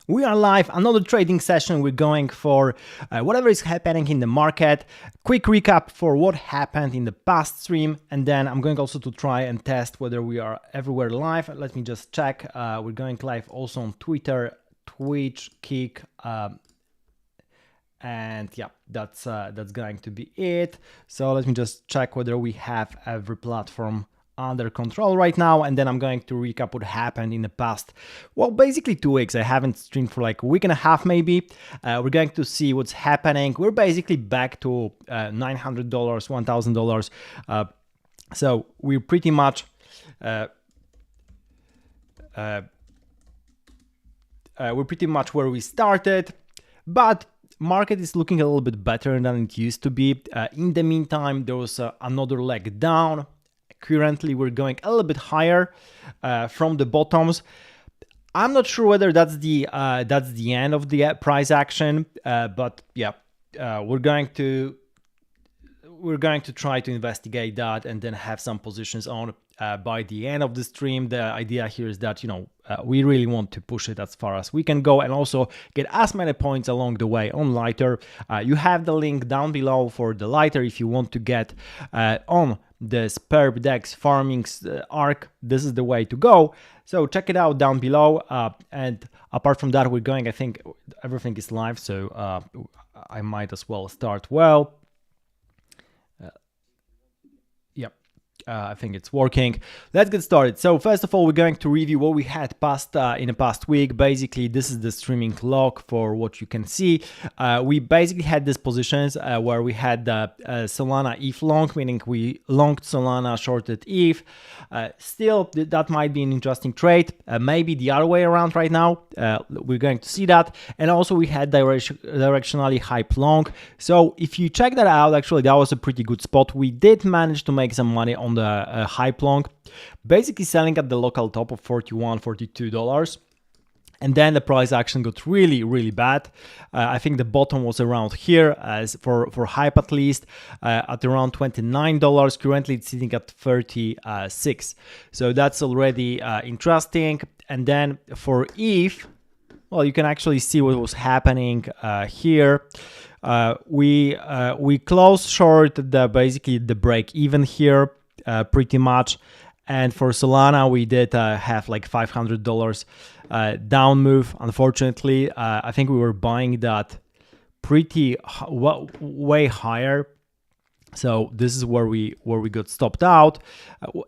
We are live, another trading session. We're going for whatever is happening in the market. Quick recap for what happened in the past stream, and then I'm going also to try and test whether we are everywhere live. Let me just check. We're going live also on Twitter, Twitch, Kick, and yeah, that's going to be it. So let me just check whether we have every platform under control right now, and then I'm going to recap what happened in the past, well, basically 2 weeks. I haven't streamed for like a week and a half maybe. We're going to see what's happening. We're basically back to $900, $1,000. So we're pretty much where we started, but market is looking a little bit better than it used to be. In the meantime, there was another leg down. Currently, we're going a little bit higher from the bottoms. I'm not sure whether that's the end of the price action, but yeah, we're going to try to investigate that and then have some positions on by the end of the stream. The idea here is that we really want to push it as far as we can go and also get as many points along the way on lighter. You have the link down below for the lighter if you want to get on the Sperb Dex farming arc. This is the way to go. So check it out down below. And apart from that, we're going, I think everything is live, so I might as well start. Well, yep. I think it's working. Let's get started. So first of all, we're going to review what we had in the past week. Basically, this is the streaming log for what you can see. We basically had these positions where we had the Solana ETH long, meaning we longed Solana, shorted ETH. Still, that might be an interesting trade. Maybe the other way around right now. We're going to see that. And also we had directionally hype long. So if you check that out, actually that was a pretty good spot. We did manage to make some money on the hype long, basically selling at the local top of $41, $42. And then the price action got really bad. I think the bottom was around here, as for hype at least, at around $29. Currently it's sitting at 36. So that's already interesting. And then for ETH, well, you can actually see what was happening here. We closed short basically the break even here, pretty much. And for Solana, we did have like $500 down move. Unfortunately, I think we were buying that pretty way higher. So this is where we got stopped out,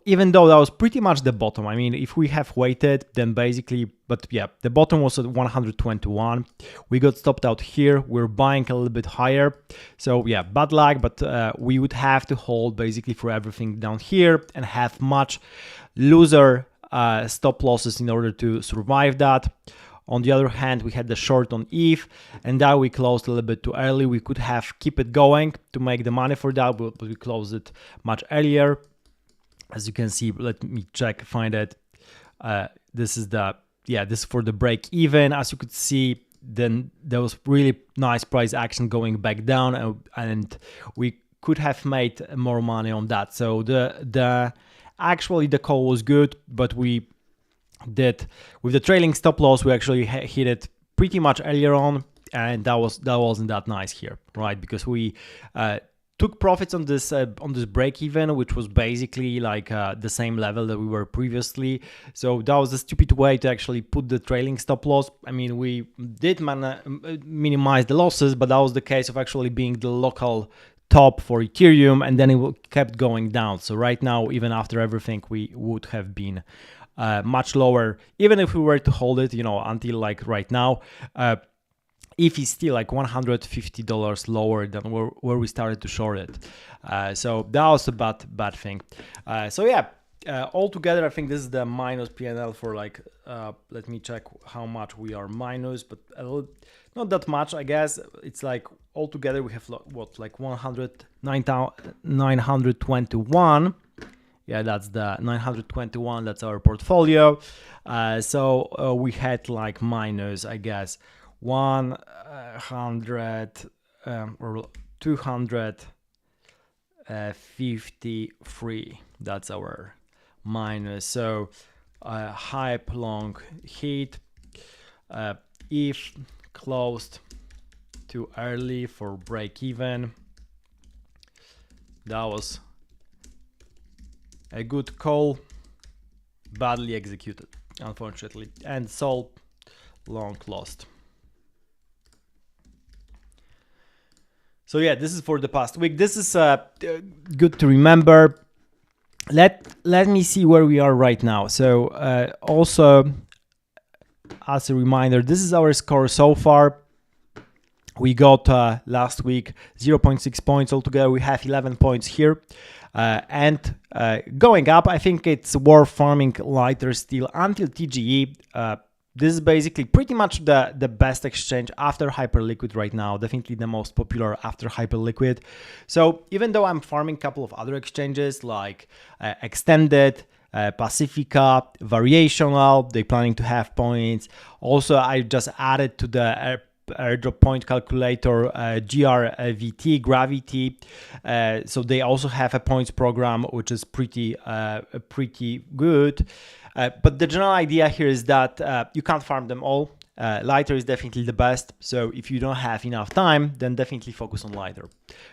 even though that was pretty much the bottom. I mean, if we have waited, then basically, but yeah, the bottom was at 121. We got stopped out here. We're buying a little bit higher. So yeah, bad luck, but we would have to hold basically for everything down here and have much looser stop losses in order to survive that. On the other hand, we had the short on ETH, and that we closed a little bit too early. We could have keep it going to make the money for that, but we closed it much earlier. As you can see, let me find it. This is this is for the break even. As you could see, then there was really nice price action going back down, and we could have made more money on that. So actually the call was good, but we did with the trailing stop loss, we actually hit it pretty much earlier on, and that wasn't that nice here, right? Because we took profits on this break even, which was basically like the same level that we were previously. So that was a stupid way to actually put the trailing stop loss. I mean, we did minimize the losses, but that was the case of actually being the local top for Ethereum, and then it kept going down. So right now, even after everything, we would have been much lower, even if we were to hold it, until like right now. If it's still like $150 lower than where we started to short it. So that was a bad thing. So yeah, altogether, I think this is the minus PNL for like, let me check how much we are minus, but not that much, I guess. It's like altogether we have what, like 921. Yeah, that's the 921. That's our portfolio. So we had like minus, I guess, 100 or 253. That's our minus. So hype long hit. if closed too early for break even. That was a good call, badly executed, unfortunately, and sold long lost. So yeah, this is for the past week. This is good to remember. Let me see where we are right now. So also as a reminder, this is our score so far. We got last week 0.6 points altogether. We have 11 points here. And going up, I think it's worth farming lighter still until TGE. This is basically pretty much the best exchange after Hyperliquid right now. Definitely the most popular after Hyperliquid. So even though I'm farming a couple of other exchanges like Extended, Pacifica, Variational, they're planning to have points. Also, I just added to the airdrop point calculator GRVT, Gravity. So they also have a points program, which is pretty good. But the general idea here is that you can't farm them all. Lighter is definitely the best. So if you don't have enough time, then definitely focus on lighter.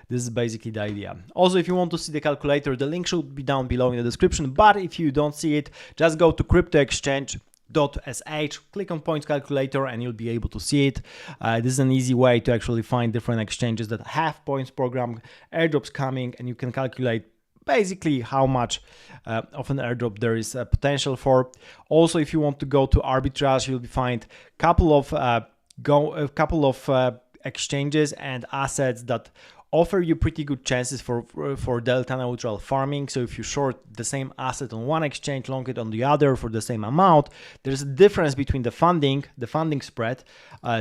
This is basically the idea. Also, if you want to see the calculator, the link should be down below in the description. But if you don't see it, just go to cryptoexchange.sh, click on points calculator, and you'll be able to see it. This is an easy way to actually find different exchanges that have points program, airdrops coming, and you can calculate basically how much of an airdrop there is potential for. Also, if you want to go to arbitrage, you'll find a couple of exchanges and assets that offer you pretty good chances for delta neutral farming. So if you short the same asset on one exchange, long it on the other for the same amount, there's a difference between the funding spread.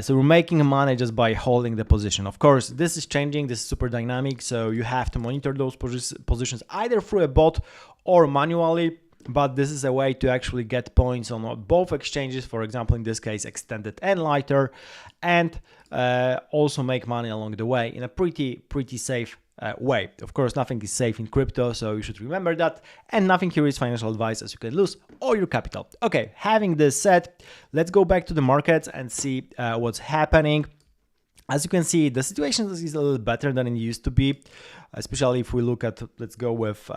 So we're making money just by holding the position. Of course, this is changing. This is super dynamic. So you have to monitor those positions either through a bot or manually. But this is a way to actually get points on both exchanges, for example, in this case, Extended and Lighter, and also make money along the way in a pretty safe way. Of course, nothing is safe in crypto, so you should remember that. And nothing here is financial advice, as you can lose all your capital. Okay, having this said, let's go back to the markets and see what's happening. As you can see, the situation is a little better than it used to be, especially if we look at, let's go with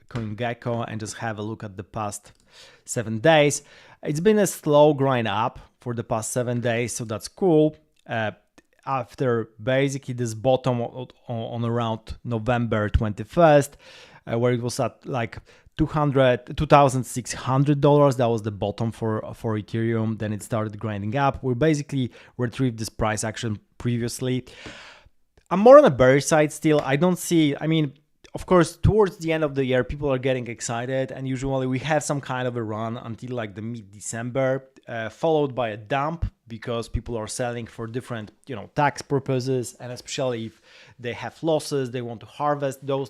CoinGecko and just have a look at the past 7 days. It's been a slow grind up for the past 7 days, so that's cool. After basically this bottom on around November 21st, where it was at like $2,600, that was the bottom for Ethereum. Then it started grinding up. We basically retrieved this price action previously. I'm more on the bearish side still. I don't see, I mean, of course, towards the end of the year, people are getting excited, and usually we have some kind of a run until like the mid-December, followed by a dump because people are selling for different, tax purposes, and especially if they have losses, they want to harvest those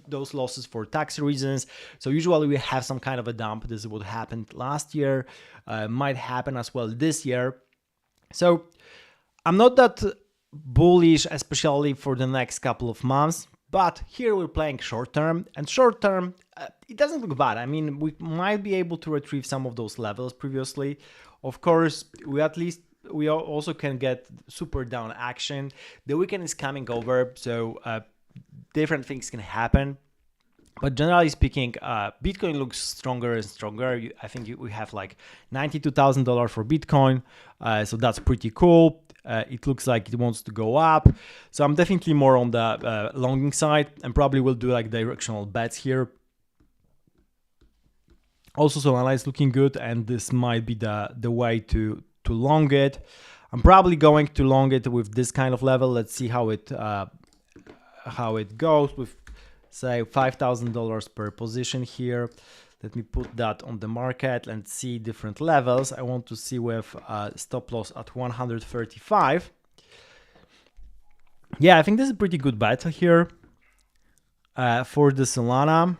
those losses for tax reasons. So usually we have some kind of a dump. This is what happened last year, might happen as well this year. So I'm not that bullish, especially for the next couple of months. But here we're playing short term, and short term, it doesn't look bad. I mean, we might be able to retrieve some of those levels previously. Of course, we also can get super down action. The weekend is coming over, so different things can happen. But generally speaking, Bitcoin looks stronger and stronger. I think we have like $92,000 for Bitcoin, so that's pretty cool. It looks like it wants to go up. So I'm definitely more on the longing side, and probably will do like directional bets here. Also, Solana is looking good, and this might be the way to long it. I'm probably going to long it with this kind of level. Let's see how it goes with, say, $5,000 per position here. Let me put that on the market and see different levels. I want to see with stop loss at 135. Yeah, I think this is a pretty good bet here for the Solana.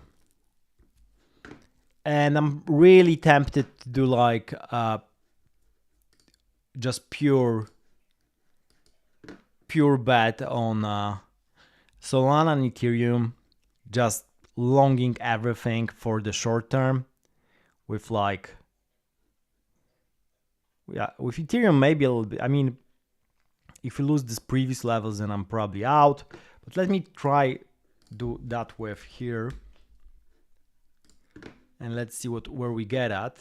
And I'm really tempted to do like just pure bet on Solana and Ethereum, just longing everything for the short term with yeah, with Ethereum maybe a little bit. I mean, if we lose these previous levels, then I'm probably out. But let me try do that with here, and let's see where we get at.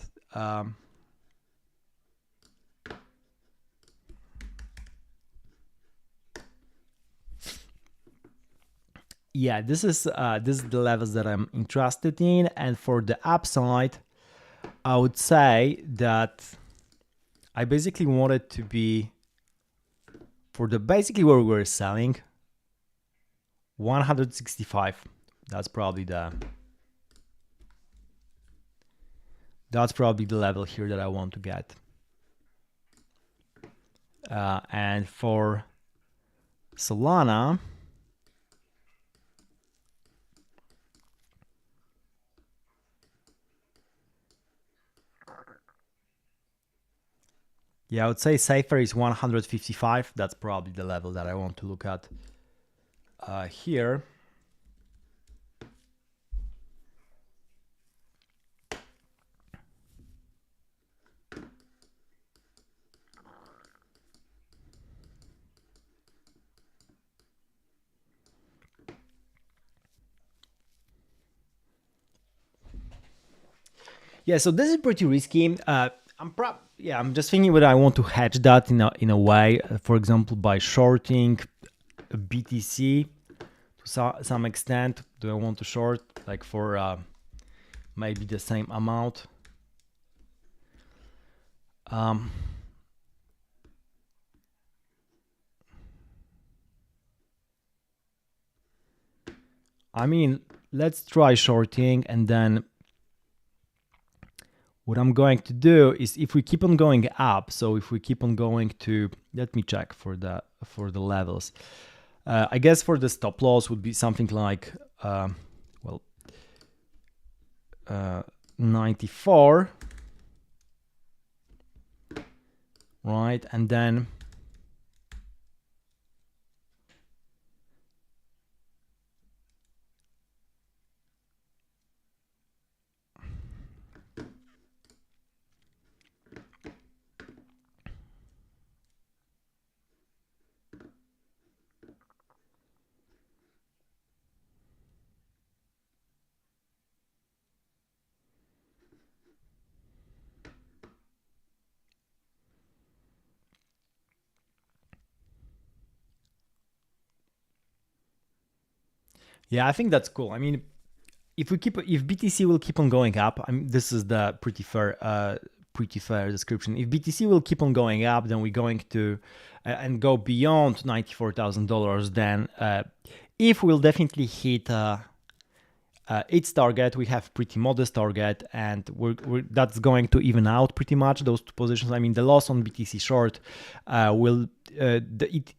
Yeah, this is the levels that I'm interested in, and for the upside, I would say that I basically want it to be for the basically where we're selling 165. That's probably the level here that I want to get. And for Solana, yeah, I would say safer is 155. That's probably the level that I want to look at here. Yeah, so this is pretty risky. I'm just thinking whether I want to hedge that in a way, for example, by shorting BTC to some extent. Do I want to short like for maybe the same amount? I mean, let's try shorting, and then what I'm going to do is, if we keep on going up, so if we keep on going to, let me check for the levels. I guess for the stop loss would be something like 94, right? And then yeah, I think that's cool. I mean, if BTC will keep on going up, I mean, this is the pretty fair description. If BTC will keep on going up, then we're going to and go beyond $94,000. Then if we'll definitely hit its target, we have pretty modest target, and that's going to even out pretty much those two positions. I mean, the loss on BTC short will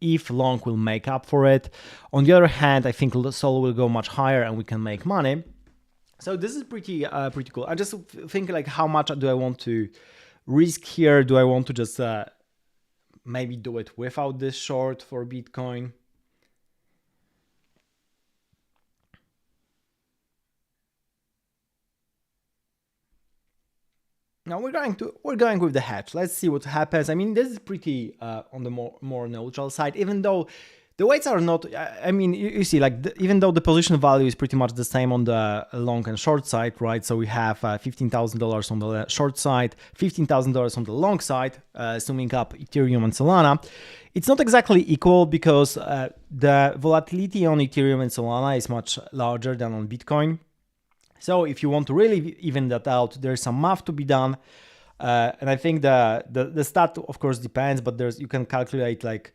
if long will make up for it. On the other hand, I think Sol will go much higher, and we can make money. So this is pretty cool. I just think like, how much do I want to risk here? Do I want to just maybe do it without this short for Bitcoin? Now we're going with the hedge. Let's see what happens. I mean, this is pretty on the more neutral side, even though the weights are not. I mean, you see, like even though the position value is pretty much the same on the long and short side, right? So we have $15,000 on the short side, $15,000 on the long side, summing up Ethereum and Solana. It's not exactly equal because the volatility on Ethereum and Solana is much larger than on Bitcoin. So if you want to really even that out, there's some math to be done. And I think the stat, of course, depends, but you can calculate like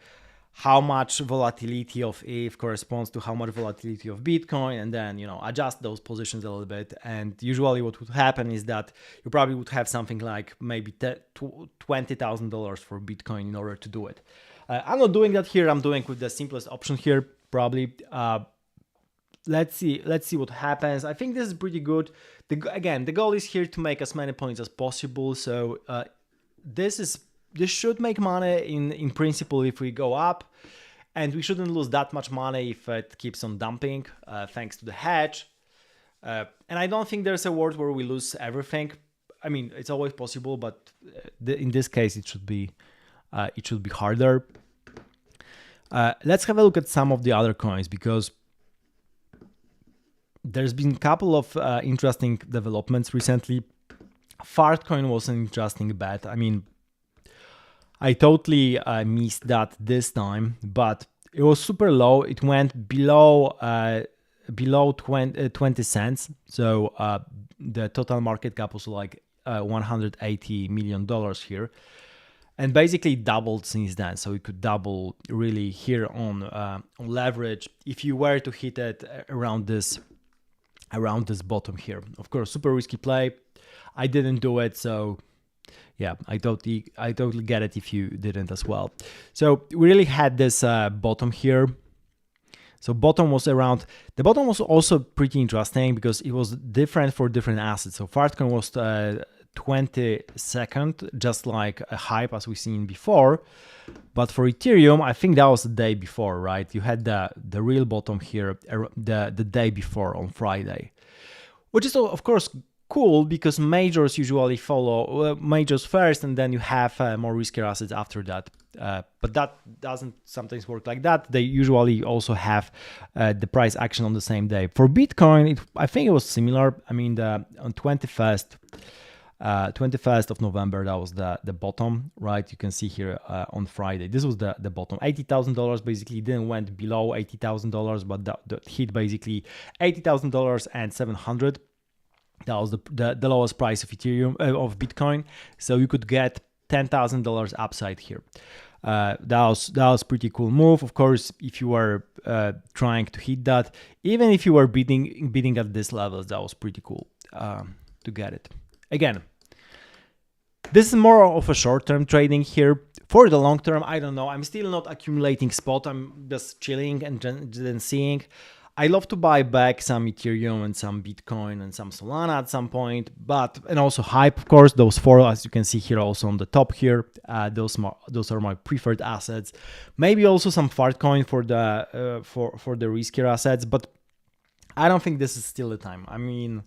how much volatility of ETH corresponds to how much volatility of Bitcoin, and then, adjust those positions a little bit. And usually what would happen is that you probably would have something like maybe $20,000 for Bitcoin in order to do it. I'm not doing that here. I'm doing with the simplest option here, probably. Let's see what happens. I think this is pretty good. Again, the goal is here to make as many points as possible. So this should make money in principle if we go up, and we shouldn't lose that much money if it keeps on dumping, thanks to the hedge. And I don't think there's a world where we lose everything. I mean, it's always possible, but in this case, it should be harder. Let's have a look at some of the other coins, because there's been a couple of interesting developments recently. Fartcoin was an interesting bet. I mean, I totally missed that this time, but it was super low. It went below 20 cents. So the total market cap was like $180 million here, and basically doubled since then. So it could double really here on leverage if you were to hit it around this bottom here. Of course, super risky play. I didn't do it, so yeah, I totally get it if you didn't as well. So we really had this bottom here. So the bottom was also pretty interesting because it was different for different assets. So Fartcoin was 22nd, just like a hype as we've seen before. But for Ethereum, I think that was the day before, right? You had the real bottom here the day before on Friday, which is of course cool because majors usually follow majors first, and then you have more riskier assets after that. But that doesn't sometimes work like that. They usually also have the price action on the same day. For Bitcoin, I think it was similar. I mean, on 21st of November, that was the bottom, right? You can see here on Friday, this was the bottom. $80,000 basically didn't went below $80,000, but that hit basically $80,000 and 700. That was the lowest price of Ethereum of Bitcoin. So you could get $10,000 upside here. That was pretty cool move. Of course, if you were trying to hit that, even if you were bidding at this levels, that was pretty cool to get it. Again, this is more of a short-term trading here. For the long term, I don't know. I'm still not accumulating spot. I'm just chilling and then seeing. I love to buy back some Ethereum and some Bitcoin and some Solana at some point, and also Hype, of course. Those four, as you can see here, also on the top here. Those are my preferred assets. Maybe also some Fartcoin for the riskier assets, but I don't think this is still the time. I mean,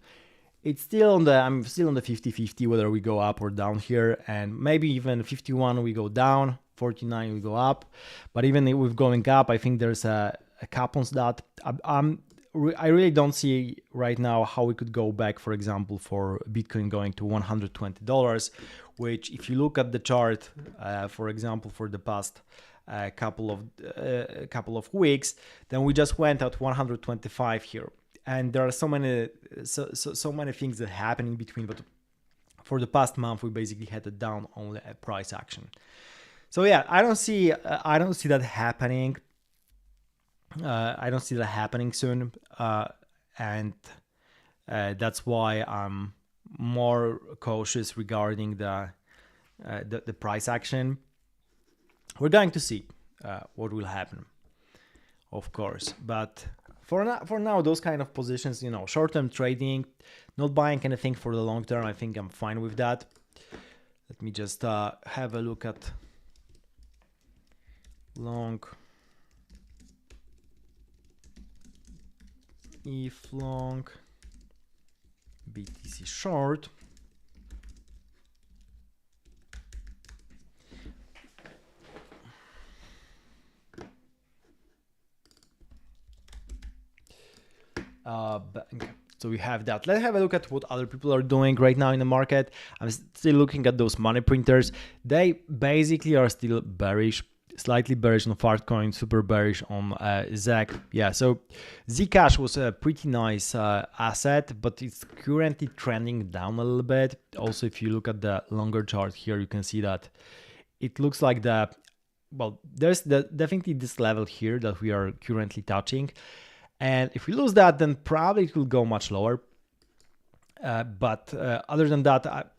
I'm still on the 50-50 whether we go up or down here, and maybe even 51 we go down, 49 we go up. But even if we're going up, I think there's a cap on that. I really don't see right now how we could go back, for example, for Bitcoin going to $120, which if you look at the chart, for example, for the past couple of weeks, then we just went at 125 here. And there are so many things that happen in between, but for the past month, we basically had a down only a price action. So yeah, I don't see that happening. I don't see that happening soon, and that's why I'm more cautious regarding the price action. We're going to see what will happen, of course. But for now, those kind of positions, short-term trading, not buying anything for the long term, I think I'm fine with that. Let me just have a look at long. If long, BTC short. So we have that. Let's have a look at what other people are doing right now in the market. I'm still looking at those money printers. They basically are still bearish. Slightly bearish on Fartcoin, super bearish on ZEC. Yeah, so Zcash was a pretty nice asset, but it's currently trending down a little bit. Also, if you look at the longer chart here, you can see that it looks like there's definitely this level here that we are currently touching. And if we lose that, then probably it will go much lower. But other than that,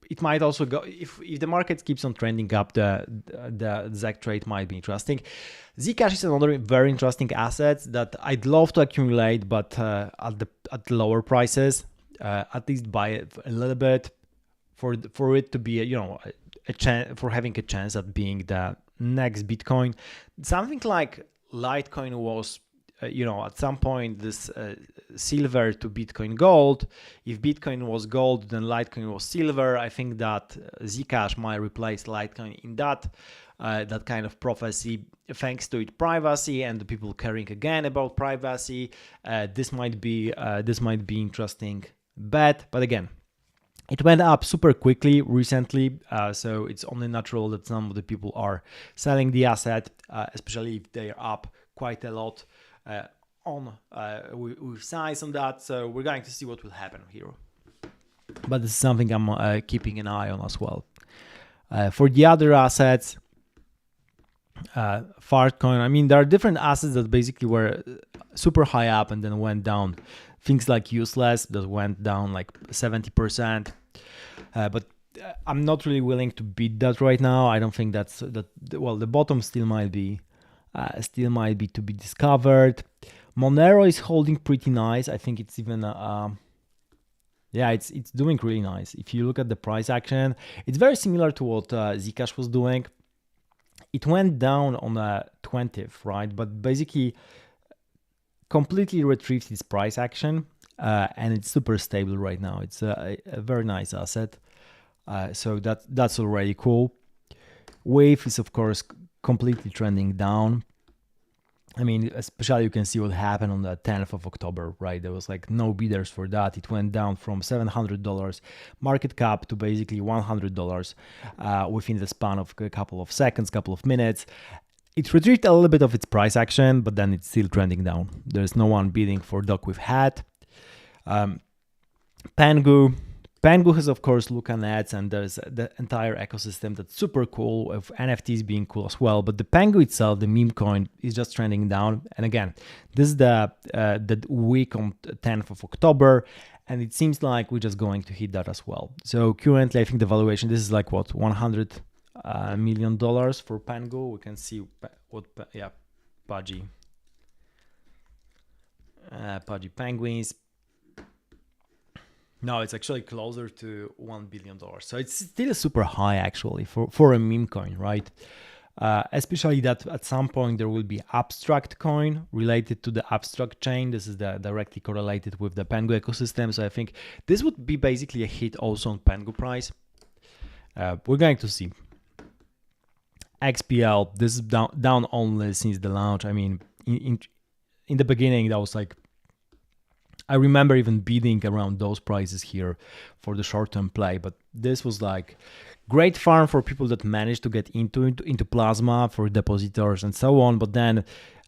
it might also go, if the market keeps on trending up, the ZEC trade might be interesting. Zcash is another very interesting asset that I'd love to accumulate, but at lower prices, at least buy it a little bit for it to be a chance, for having a chance at being the next Bitcoin. Something like Litecoin was at some point this silver to Bitcoin gold. If Bitcoin was gold, then Litecoin was silver. I think that Zcash might replace Litecoin in that kind of prophecy, thanks to its privacy and the people caring again about privacy. This might be interesting bet, but again, it went up super quickly recently, so it's only natural that some of the people are selling the asset, especially if they are up quite a lot with size on that. So we're going to see what will happen here. But this is something I'm keeping an eye on as well. For the other assets, Fartcoin, I mean, there are different assets that basically were super high up and then went down. Things like Useless that went down like 70%. But I'm not really willing to beat that right now. I don't think that's that. Well, the bottom still might be to be discovered. Monero is holding pretty nice. I think it's even it's doing really nice. If you look at the price action, it's very similar to what Zcash was doing. It went down on the 20th, right? But basically completely retrieved its price action, and it's super stable right now. It's a very nice asset, so that's already cool. Wave is of course completely trending down. I mean, especially you can see what happened on the 10th of October, right? There was like no bidders for that. It went down from $700 market cap to basically $100 within the span of a couple of seconds, couple of minutes. It retrieved a little bit of its price action, but then it's still trending down. There's no one bidding for Doc with Hat. Pangu has, of course, Lucan ads, and there's the entire ecosystem that's super cool, with NFTs being cool as well. But the Pangu itself, the meme coin, is just trending down. And again, this is the week on 10th of October, and it seems like we're just going to hit that as well. So currently, I think the valuation, this is like what, $100 million for Pangu. We can see what, Pudgy Penguins. No, it's actually closer to $1 billion. So it's still super high actually for a meme coin, right? Especially that at some point there will be abstract coin related to the abstract chain. This is directly correlated with the Pangu ecosystem. So I think this would be basically a hit also on Pangu price. We're going to see. XPL, this is down only since the launch. I mean, in the beginning, that was like, I remember even bidding around those prices here for the short-term play, but this was like great farm for people that managed to get into Plasma, for depositors and so on. But then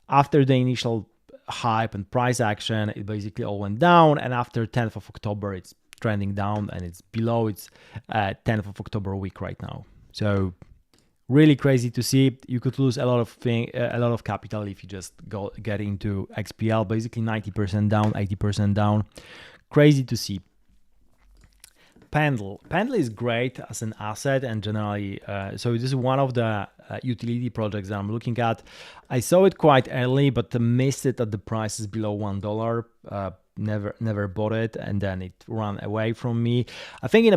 after the initial hype and price action, it basically all went down. And after 10th of October, it's trending down and it's below its 10th of October week right now. So really crazy to see. You could lose a lot of capital if you just get into XPL. Basically 90% down, 80% down. Crazy to see. Pendle is great as an asset, and generally, so this is one of the utility projects that I'm looking at. I saw it quite early, but missed it at the prices below $1. Never bought it, and then it ran away from me. I think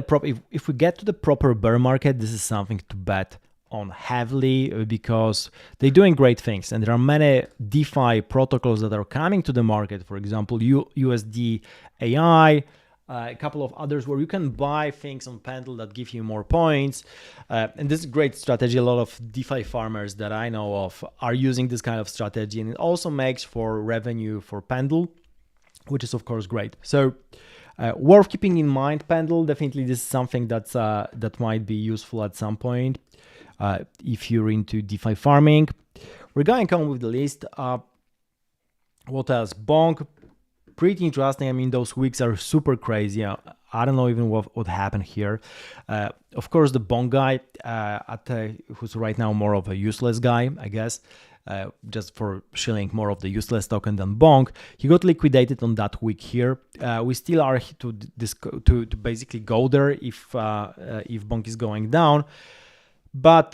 if we get to the proper bear market, this is something to bet on heavily, because they're doing great things, and there are many DeFi protocols that are coming to the market. For example, USD AI, a couple of others where you can buy things on Pendle that give you more points, and this is a great strategy. A lot of DeFi farmers that I know of are using this kind of strategy, and it also makes for revenue for Pendle, which is of course great. So worth keeping in mind. Pendle, definitely this is something that might be useful at some point. If you're into DeFi farming. We're going on with the list. What else? Bonk, pretty interesting. I mean, those weeks are super crazy. I don't know even what happened here. Of course, the Bonk guy, who's right now more of a useless guy, I guess, just for shilling more of the useless token than Bonk. He got liquidated on that week here. We still are to basically go there if Bonk is going down. But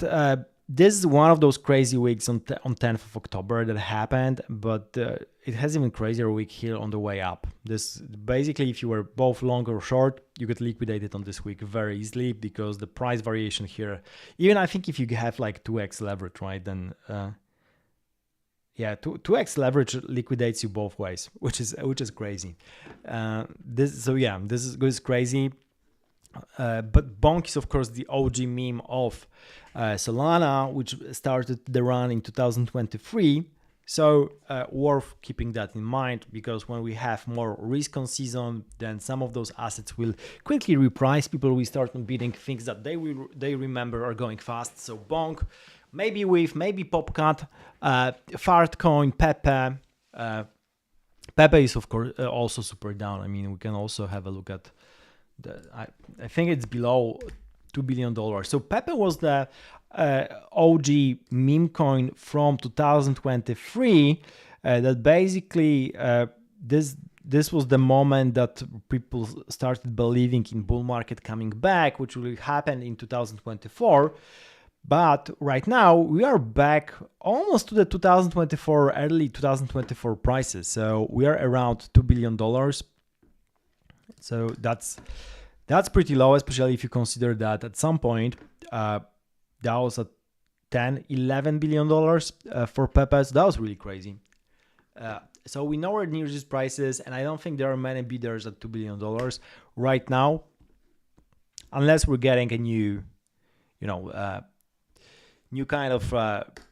this is one of those crazy weeks on 10th of October that happened, but it has even crazier week here on the way up. This basically, if you were both long or short, you get liquidated on this week very easily, because the price variation here, even I think if you have like 2x leverage, right, then yeah, 2x leverage liquidates you both ways, which is crazy. This is crazy. But Bonk is of course the OG meme of Solana, which started the run in 2023. So worth keeping that in mind, because when we have more risk on season, then some of those assets will quickly reprice. People will start bidding things that they remember are going fast. So Bonk, maybe with maybe Popcat, Fartcoin, Pepe. Pepe is of course also super down. I mean, we can also have a look at I think it's below $2 billion. So Pepe was the OG meme coin from 2023 that basically this was the moment that people started believing in bull market coming back, which will happen in 2024. But right now we are back almost to the 2024, early 2024 prices. So we are around $2 billion. So that's pretty low, especially if you consider that at some point that was at 10-11 billion dollars for Pepe. So that was really crazy. So we nowhere near these prices, and I don't think there are many bidders at $2 billion right now, unless we're getting a new, new kind of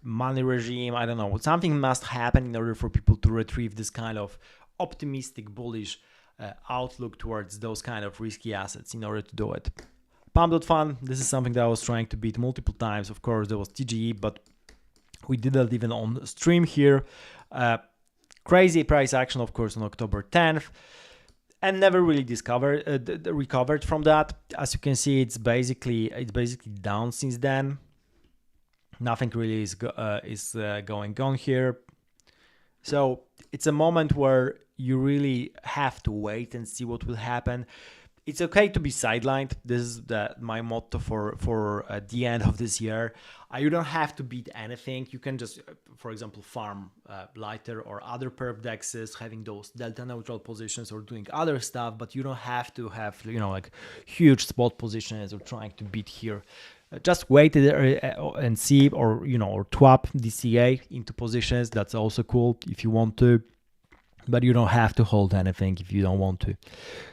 money regime. I don't know. Something must happen in order for people to retrieve this kind of optimistic, bullish outlook towards those kind of risky assets in order to do it. Pump.fun, this is something that I was trying to beat multiple times. Of course, there was TGE, but we did that even on stream here. Crazy price action, of course, on October 10th, and never really recovered from that. As you can see, it's basically down since then. Nothing really is going on here. So it's a moment where you really have to wait and see what will happen. It's okay to be sidelined. This is my motto for the end of this year. You don't have to beat anything. You can just, for example, farm lighter or other perp dexes, having those delta neutral positions or doing other stuff, but you don't have to have like huge spot positions or trying to beat here. Just wait and see, or swap DCA into positions. That's also cool if you want to. But you don't have to hold anything if you don't want to.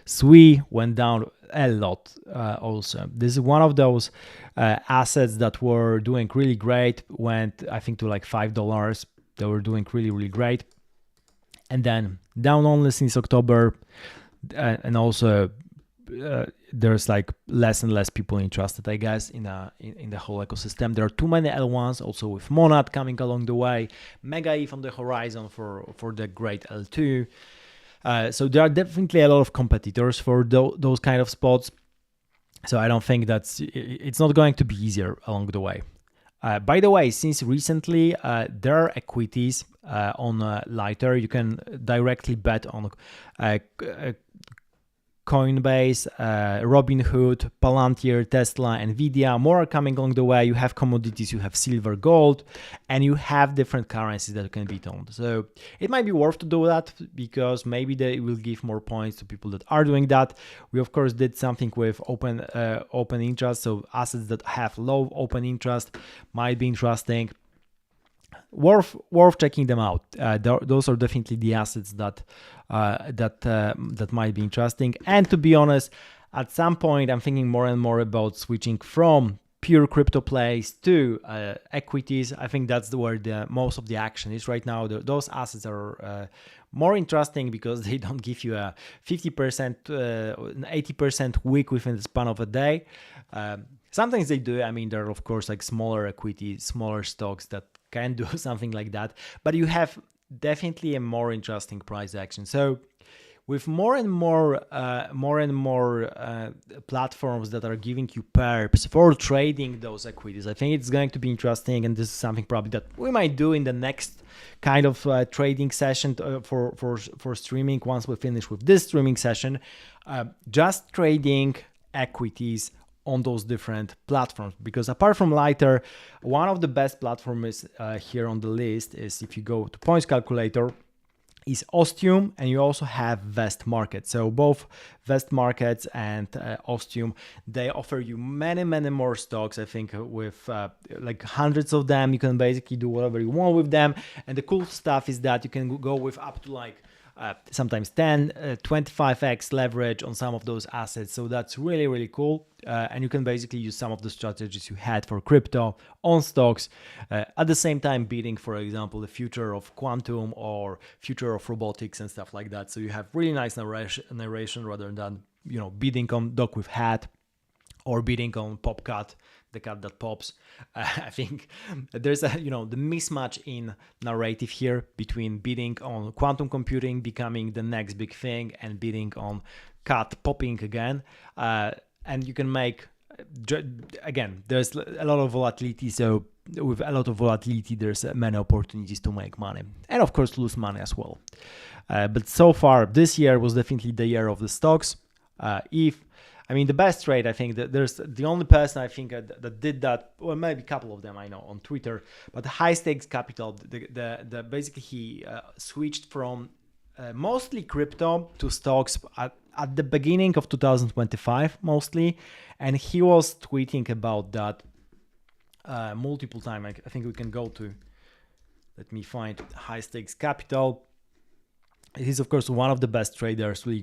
SWI went down a lot also. This is one of those assets that were doing really great. Went, I think, to like $5. They were doing really, really great. And then down only since October. And also there's like less and less people interested, I guess, in the whole ecosystem. There are too many L1s, also with Monad coming along the way, Mega ETH on the horizon for the great L2. So there are definitely a lot of competitors for those kind of spots. So I don't think it's not going to be easier along the way. By the way, since recently there are equities on Lighter, you can directly bet on Coinbase, Robinhood, Palantir, Tesla, Nvidia. More are coming along the way. You have commodities, you have silver, gold, and you have different currencies that you can beat on. So it might be worth to do that, because maybe they will give more points to people that are doing that. We of course did something with open interest, so assets that have low open interest might be interesting. Worth checking them out. Those are definitely the assets that might be interesting. And to be honest, at some point I'm thinking more and more about switching from pure crypto plays to equities. I think that's where most of the action is right now. Those assets are more interesting because they don't give you a 50%, 80% week within the span of a day. Sometimes they do. I mean, there are of course like smaller equities, smaller stocks that can do something like that, but you have definitely a more interesting price action. So with more and more platforms that are giving you perps for trading those equities, I think it's going to be interesting, and this is something probably that we might do in the next kind of trading session for streaming. Once we finish with this streaming session, just trading equities on those different platforms, because apart from Lighter, one of the best platforms here on the list is, if you go to Points Calculator, is Ostium, and you also have Vest Market. So both Vest Markets and Ostium, they offer you many more stocks. I think with like hundreds of them, you can basically do whatever you want with them. And the cool stuff is that you can go with up to like sometimes 10, 25x leverage on some of those assets. So that's really cool. And you can basically use some of the strategies you had for crypto on stocks, at the same time beating, for example, the future of quantum or future of robotics and stuff like that. So you have really nice narration rather than, bidding on dog with hat or bidding on PopCat, the cat that pops. I think there's the mismatch in narrative here between bidding on quantum computing becoming the next big thing and bidding on cat popping again. And you can make, again, there's a lot of volatility. So with a lot of volatility, there's many opportunities to make money and of course lose money as well. But so far, this year was definitely the year of the stocks. The best trade, I think that there's the only person I think that did that, or maybe a couple of them I know on Twitter, but the high stakes capital, the basically he switched from mostly crypto to stocks at the beginning of 2025 mostly, and he was tweeting about that multiple times. I think we can go to, let me find high stakes capital. He's of course one of the best traders, really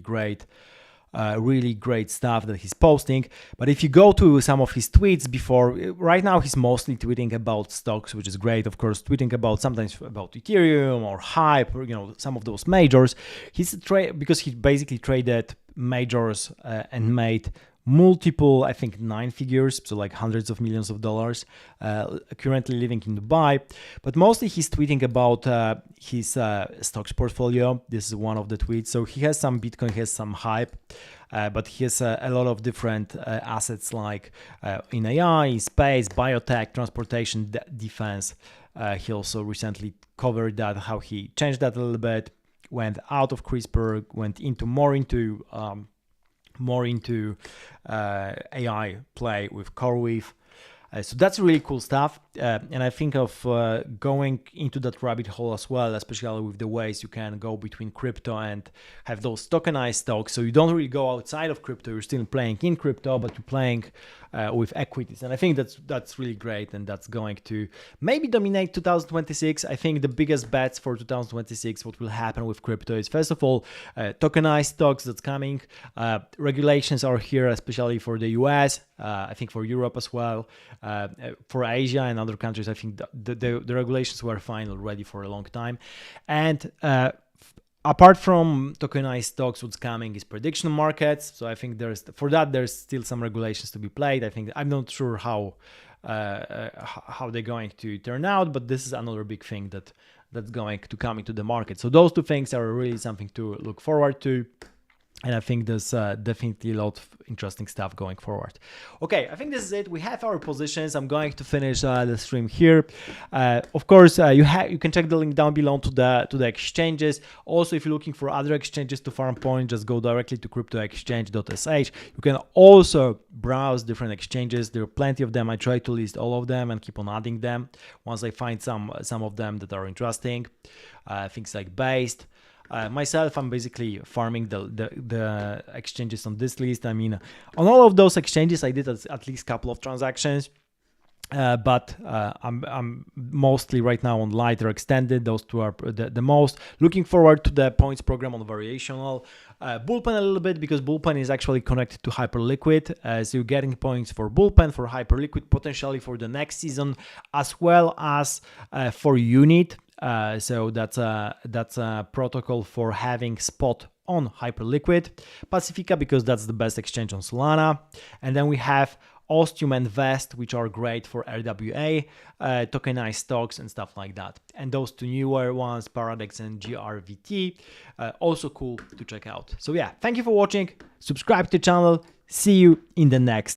great stuff that he's posting. But if you go to some of his tweets before, right now he's mostly tweeting about stocks, which is great, of course, tweeting about sometimes about Ethereum or Hype, or some of those majors. Because he basically traded majors and made multiple, I think 9 figures, so like hundreds of millions of dollars, currently living in Dubai. But mostly he's tweeting about his stocks portfolio. This is one of the tweets. So he has some Bitcoin, he has some Hype, but he has a lot of different assets like in AI, space, biotech, transportation, defense. He also recently covered that, how he changed that a little bit, went out of CRISPR, went into more into AI play with CoreWeave. So that's really cool stuff. And I think of going into that rabbit hole as well, especially with the ways you can go between crypto and have those tokenized stocks. So you don't really go outside of crypto. You're still playing in crypto, but you're playing with equities. And I think that's really great. And that's going to maybe dominate 2026. I think the biggest bets for 2026, what will happen with crypto is, first of all, tokenized stocks that's coming. Regulations are here, especially for the US. I think for Europe as well. For Asia and other countries, I think the regulations were fine already for a long time. And apart from tokenized stocks, what's coming is prediction markets. So I think there's still some regulations to be played. I'm not sure how they're going to turn out, but this is another big thing that's going to come into the market. So those two things are really something to look forward to. And I think there's definitely a lot of interesting stuff going forward. Okay, I think this is it. We have our positions. I'm going to finish the stream here. Of course, you can check the link down below to the exchanges. Also, if you're looking for other exchanges to farm points, just go directly to cryptoexchange.sh. You can also browse different exchanges. There are plenty of them. I try to list all of them and keep on adding them once I find some of them that are interesting. Things like Based. Myself, I'm basically farming the exchanges on this list. On all of those exchanges, I did at least a couple of transactions, but I'm mostly right now on Light or Extended. Those two are the most. Looking forward to the points program on Variational. Bullpen a little bit, because Bullpen is actually connected to Hyperliquid. So you're getting points for Bullpen, for Hyperliquid, potentially for the next season, as well as for Unit. So that's a protocol for having spot on Hyperliquid. Pacifica, because that's the best exchange on Solana. And then we have Ostium and Vest, which are great for RWA, tokenized stocks and stuff like that. And those two newer ones, Paradex and GRVT, also cool to check out. So yeah, thank you for watching. Subscribe to the channel. See you in the next